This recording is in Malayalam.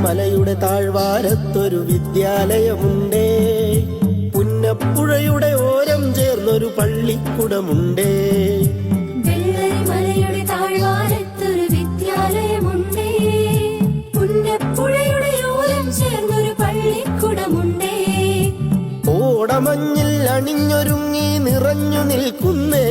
മലയുടെ താഴ്വാരത്തൊരു വിദ്യാലയമുണ്ടേ. പുന്നപ്പുഴയുടെ ഓരം ചേർന്നൊരു പള്ളിക്കുടമുണ്ടേ. മലയുടെ താഴ്വാരത്തൊരു വിദ്യാലയമുണ്ടേ. പുന്നപ്പുഴയുടെ ഓരം ചേർന്നൊരു പള്ളിക്കുടമുണ്ടേ. ഓടമഞ്ഞിൽ അണിഞ്ഞൊരുങ്ങി നിറഞ്ഞു നിൽക്കുന്നേ